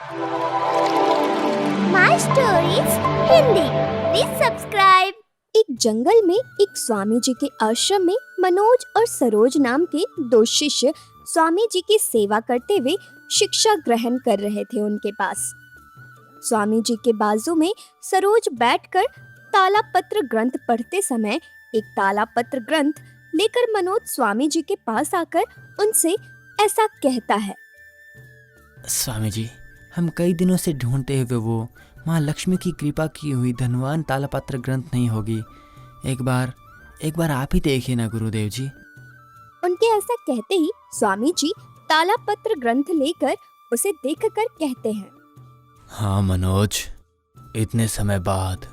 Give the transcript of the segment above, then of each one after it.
My stories Hindi, please subscribe. एक जंगल में एक स्वामी जी के आश्रम में मनोज और सरोज नाम के दो शिष्य स्वामी जी की सेवा करते हुए शिक्षा ग्रहण कर रहे थे। उनके पास स्वामी जी के बाजू में सरोज बैठकर तालापत्र ग्रंथ पढ़ते समय एक तालापत्र ग्रंथ लेकर मनोज स्वामी जी के पास आकर उनसे ऐसा कहता है। स्वामी जी, हम कई दिनों से ढूंढते हुए वो माँ लक्ष्मी की कृपा की हुई धनवान तालपत्र ग्रंथ नहीं होगी। एक बार आप ही देखिए ना गुरुदेव जी। उनके ऐसा कहते ही स्वामी जी तालापत्र ग्रंथ लेकर उसे देखकर कहते हैं। हाँ मनोज, इतने समय बाद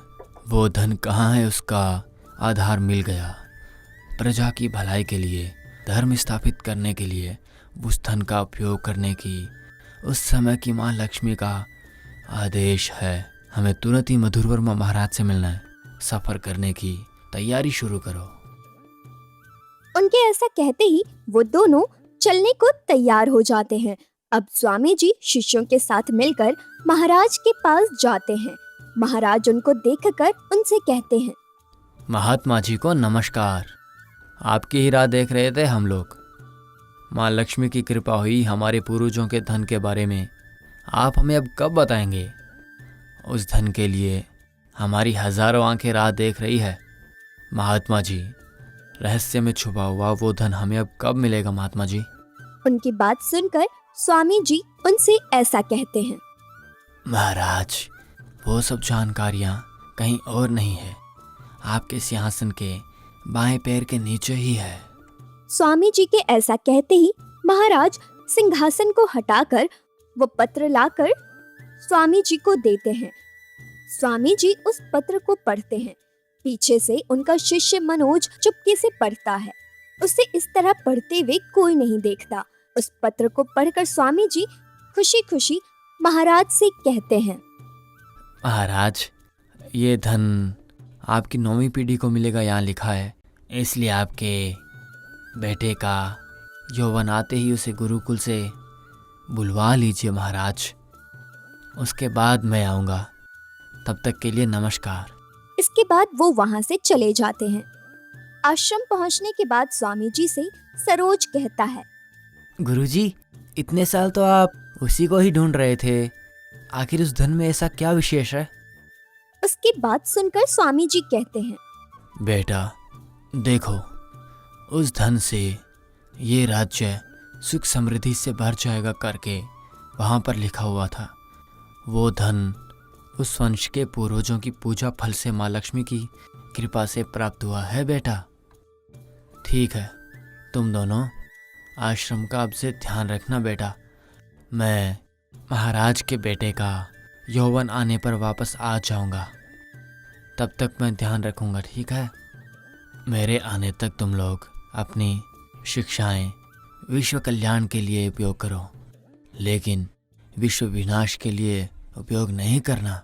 वो धन कहाँ है, उसका आधार मिल गया। प्रजा की भलाई के लिए, धर्म स्थापित करने के लिए उस धन का उपयोग करने की उस समय की माँ लक्ष्मी का आदेश है। हमें तुरंत ही मधुर वर्मा महाराज से मिलना है। सफर करने की तैयारी शुरू करो। उनके ऐसा कहते ही वो दोनों चलने को तैयार हो जाते हैं। अब स्वामी जी शिष्यों के साथ मिलकर महाराज के पास जाते हैं। महाराज उनको देखकर उनसे कहते हैं। महात्मा जी को नमस्कार। आपकी ही राह देख रहे थे हम लोग। माँ लक्ष्मी की कृपा हुई हमारे पूर्वजों के धन के बारे में आप हमें अब कब बताएंगे? उस धन के लिए हमारी हजारों आंखें राह देख रही है। महात्मा जी, रहस्य में छुपा हुआ वो धन हमें अब कब मिलेगा महात्मा जी? उनकी बात सुनकर स्वामी जी उनसे ऐसा कहते हैं। महाराज, वो सब जानकारियाँ कहीं और नहीं है, आपके सिंहासन के बाएं पैर के नीचे ही है। स्वामी जी के ऐसा कहते ही महाराज सिंहासन को हटाकर वो पत्र लाकर स्वामी जी को देते हैं। स्वामी जी उस पत्र को पढ़ते हैं। पीछे से उनका शिष्य मनोज चुपके से पढ़ता है। उसे इस तरह पढ़ते हुए कोई नहीं देखता। उस पत्र को पढ़कर स्वामी जी खुशी खुशी महाराज से कहते हैं। महाराज, ये धन आपकी 9वीं पीढ़ी को मिलेगा, यहाँ लिखा है। इसलिए आपके बेटे का यौवन आते ही उसे गुरुकुल से बुलवा लीजिए महाराज। उसके बाद मैं आऊँगा। तब तक के लिए नमस्कार। इसके बाद वो वहाँ से चले जाते हैं। आश्रम पहुँचने के बाद स्वामी जी से सरोज कहता है। गुरुजी, इतने साल तो आप उसी को ही ढूंढ रहे थे। आखिर उस धन में ऐसा क्या विशेष है? उसकी बात सुनकर स्वामी जी कहते हैं। बेटा देखो, उस धन से ये राज्य सुख समृद्धि से भर जाएगा करके वहाँ पर लिखा हुआ था। वो धन उस वंश के पूर्वजों की पूजा फल से माँ लक्ष्मी की कृपा से प्राप्त हुआ है बेटा। ठीक है, तुम दोनों आश्रम का अब से ध्यान रखना बेटा। मैं महाराज के बेटे का यौवन आने पर वापस आ जाऊंगा। तब तक मैं ध्यान रखूंगा, ठीक है? मेरे आने तक तुम लोग अपनी शिक्षाएं विश्व कल्याण के लिए उपयोग करो, लेकिन विश्व विनाश के लिए उपयोग नहीं करना।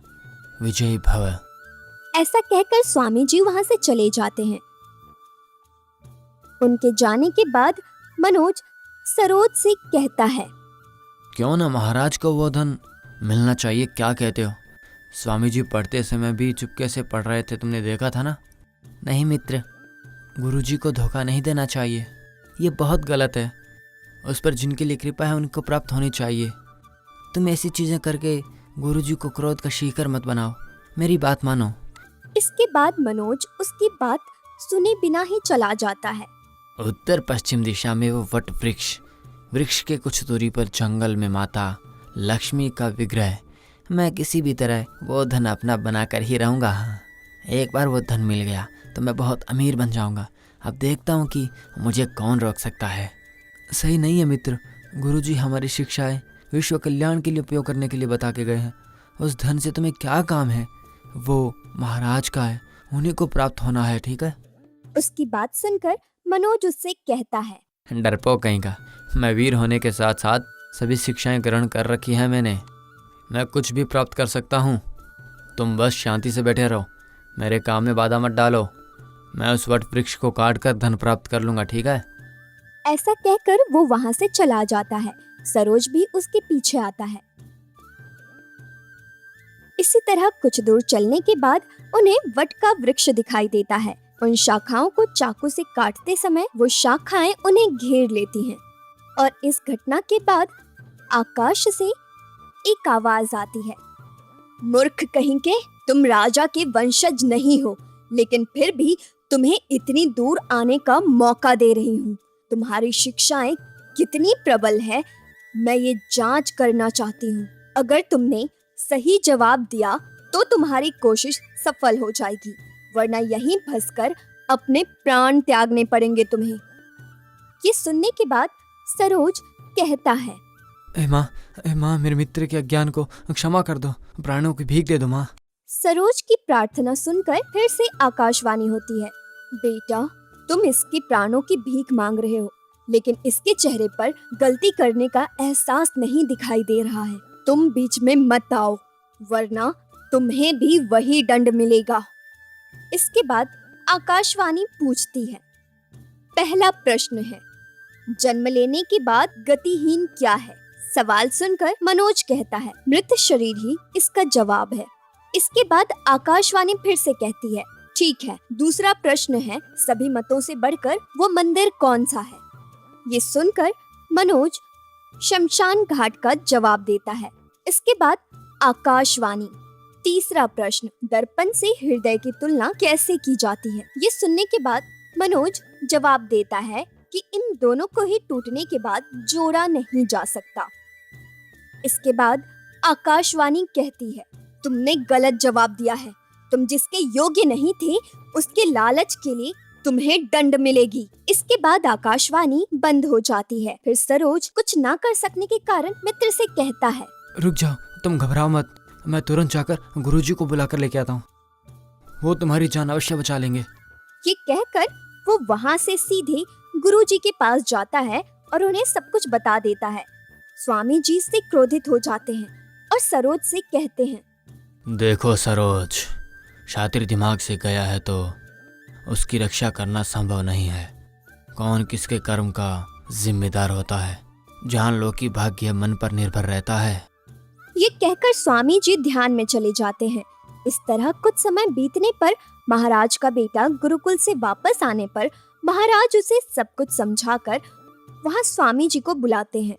विजयी भव। ऐसा कहकर स्वामी जी वहाँ से चले जाते हैं। उनके जाने के बाद मनोज सरोज से कहता है। क्यों ना महाराज को वो धन मिलना चाहिए, क्या कहते हो? स्वामी जी पढ़ते समय भी चुपके से पढ़ रहे थे, तुमने देखा था ना? नहीं मित्र, गुरुजी को धोखा नहीं देना चाहिए। ये बहुत गलत है। उस पर जिनके लिए कृपा है उनको प्राप्त होनी चाहिए। तुम ऐसी चीजें करके गुरुजी को क्रोध का शिकार मत बनाओ। मेरी बात मानो। इसके बाद मनोज उसकी बात सुने बिना ही चला जाता है। उत्तर पश्चिम दिशा में वो वट वृक्ष के कुछ दूरी पर जंगल में माता लक्ष्मी का विग्रह। मैं किसी भी तरह वो धन अपना बनाकर ही रहूंगा। हाँ, एक बार वो धन मिल गया तो मैं बहुत अमीर बन जाऊंगा। अब देखता हूँ कि मुझे कौन रोक सकता है। सही नहीं है मित्र, गुरुजी हमारी शिक्षाएं विश्व कल्याण के लिए उपयोग करने के लिए बता के गए हैं। उस धन से तुम्हें क्या काम है? वो महाराज का है, उन्हीं को प्राप्त होना है, ठीक है? उसकी बात सुनकर मनोज उससे कहता है। डरपोक कहीं का, मैं वीर होने के साथ साथ सभी शिक्षाएं ग्रहण कर रखी हैं मैंने। मैं कुछ भी प्राप्त कर सकता हूँ। तुम बस शांति से बैठे रहो, मेरे काम में बाधा मत डालो। मैं उस वट वृक्ष को काट कर धन प्राप्त कर लूंगा, ठीक है? ऐसा कहकर वो वहाँ से चला जाता है। सरोज भी उसके पीछे आता है। इसी तरह कुछ दूर चलने के बाद उन्हें वट का वृक्ष दिखाई देता है। उन शाखाओं को चाकू से काटते समय वो शाखाएं उन्हें घेर लेती हैं और इस घटना के बाद आकाश से एक आवाज आती है, मूर्ख कहीं के, तुम राजा के वंशज नहीं हो, लेकिन फिर भी तुम्हें इतनी दूर आने का मौका दे रही हूँ। तुम्हारी शिक्षाएं कितनी प्रबल है, मैं ये जांच करना चाहती हूँ। अगर तुमने सही जवाब दिया तो तुम्हारी कोशिश सफल हो जाएगी, वरना यहीं फंसकर अपने प्राण त्यागने पड़ेंगे तुम्हें। ये सुनने के बाद सरोज कहता है, ए माँ, मेरे मित्र के अज्ञान को क्षमा कर दो, प्राणों की भीख दे दो माँ। सरोज की प्रार्थना सुनकर फिर से आकाशवाणी होती है, बेटा तुम इसके प्राणों की भीख मांग रहे हो, लेकिन इसके चेहरे पर गलती करने का एहसास नहीं दिखाई दे रहा है। तुम बीच में मत आओ, वरना तुम्हें भी वही दंड मिलेगा। इसके बाद आकाशवाणी पूछती है, पहला प्रश्न है, जन्म लेने के बाद गतिहीन क्या है? सवाल सुनकर मनोज कहता है, मृत शरीर ही इसका जवाब है। इसके बाद आकाशवाणी फिर से कहती है, ठीक है, दूसरा प्रश्न है, सभी मतों से बढ़कर वो मंदिर कौन सा है? ये सुनकर मनोज शमशान घाट का जवाब देता है। इसके बाद आकाशवाणी, तीसरा प्रश्न, दर्पण से हृदय की तुलना कैसे की जाती है? ये सुनने के बाद मनोज जवाब देता है कि इन दोनों को ही टूटने के बाद जोड़ा नहीं जा सकता। इसके बाद आकाशवाणी कहती है, तुमने गलत जवाब दिया है, तुम जिसके योग्य नहीं थे उसके लालच के लिए तुम्हें दंड मिलेगी। इसके बाद आकाशवाणी बंद हो जाती है। फिर सरोज कुछ ना कर सकने के कारण मित्र से कहता है, रुक जाओ, तुम घबराओ मत, मैं तुरंत जाकर गुरुजी को बुलाकर लेके आता हूँ, वो तुम्हारी जान अवश्य बचा लेंगे। ये कहकर वो वहाँ से सीधे गुरुजी के पास जाता है और उन्हें सब कुछ बता देता है। स्वामी जी से क्रोधित हो जाते हैं और सरोज से कहते हैं, देखो सरोज, शातिर दिमाग से गया है तो उसकी रक्षा करना संभव नहीं है। कौन किसके कर्म का जिम्मेदार होता है? जान लो कि भाग्य मन पर निर्भर रहता है। ये कहकर स्वामी जी ध्यान में चले जाते हैं। इस तरह कुछ समय बीतने पर महाराज का बेटा गुरुकुल से वापस आने पर महाराज उसे सब कुछ समझाकर वहाँ स्वामी जी को बुलाते हैं।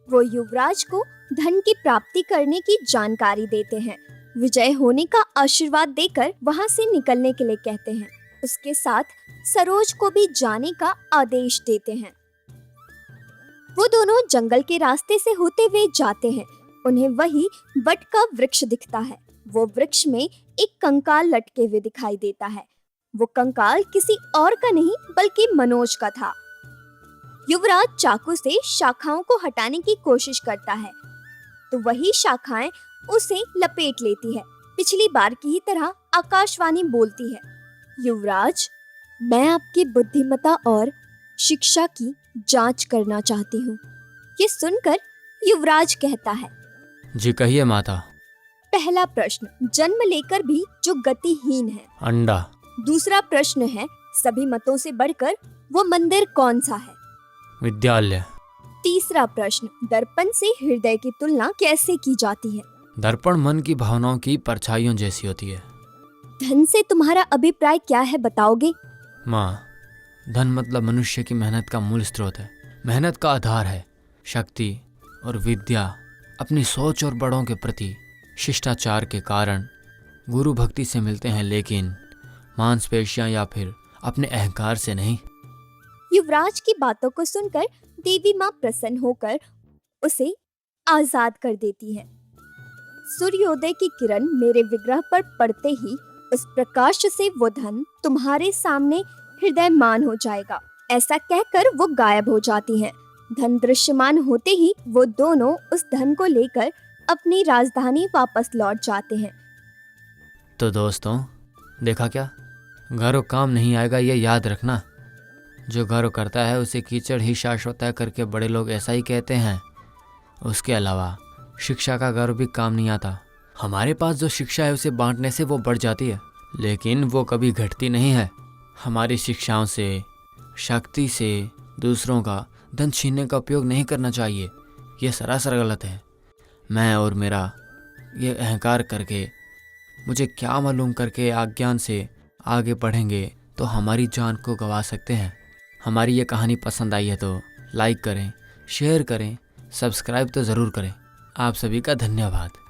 वो युवराज को धन की प्राप्ति करने की जानकारी देते हैं। विजय होने का आशीर्वाद देकर वहाँ से निकलने के लिए कहते हैं। उसके साथ सरोज को भी जाने का आदेश देते हैं। वो दोनों जंगल के रास्ते से होते हुए जाते हैं। उन्हें वही वट का वृक्ष दिखता है। वो वृक्ष में एक कंकाल लटके हुए दिखाई देता है। वो कंकाल किसी और का नहीं बल्कि मनोज का था। युवराज चाकू से शाखाओं को हटाने की कोशिश करता है तो वही शाखाएं उसे लपेट लेती है। पिछली बार की ही तरह आकाशवाणी बोलती है, युवराज, मैं आपकी बुद्धिमत्ता और शिक्षा की जांच करना चाहती हूँ। ये सुनकर युवराज कहता है, जी कहिए माता। पहला प्रश्न, जन्म लेकर भी जो गतिहीन है। अंडा। दूसरा प्रश्न है, सभी मतों से बढ़कर वो मंदिर कौन सा है? विद्यालय। तीसरा प्रश्न, दर्पण से हृदय की तुलना कैसे की जाती है? दर्पण मन की भावनाओं की परछाइयों जैसी होती है। धन से तुम्हारा अभिप्राय क्या है, बताओगे? माँ, धन मतलब मनुष्य की मेहनत का मूल स्रोत है, मेहनत का आधार है। शक्ति और विद्या अपनी सोच और बड़ों के प्रति शिष्टाचार के कारण गुरु भक्ति से मिलते हैं, लेकिन मांसपेशियां या फिर अपने अहंकार से नहीं। युवराज की बातों को सुनकर देवी माँ प्रसन्न होकर उसे आजाद कर देती है। सूर्योदय की किरण मेरे विग्रह पर पड़ते ही उस प्रकाश से वो धन तुम्हारे सामने हृदयमान हो जाएगा। ऐसा कहकर वो गायब हो जाती हैं। धन दृश्यमान होते ही वो दोनों उस धन को लेकर अपनी राजधानी वापस लौट जाते हैं। तो दोस्तों, देखा क्या, घरों काम नहीं आएगा, ये याद रखना। जो घरों करता है उसे कीचड़ ही शाश्वत है करके बड़े लोग ऐसा ही कहते हैं। उसके अलावा शिक्षा का गर्व भी काम नहीं आता। हमारे पास जो शिक्षा है उसे बांटने से वो बढ़ जाती है, लेकिन वो कभी घटती नहीं है। हमारी शिक्षाओं से, शक्ति से दूसरों का धन छीनने का उपयोग नहीं करना चाहिए। ये सरासर गलत है। मैं और मेरा ये अहंकार करके मुझे क्या मालूम करके अज्ञान से आगे बढ़ेंगे तो हमारी जान को गंवा सकते हैं। हमारी ये कहानी पसंद आई है तो लाइक करें, शेयर करें, सब्सक्राइब तो ज़रूर करें। आप सभी का धन्यवाद।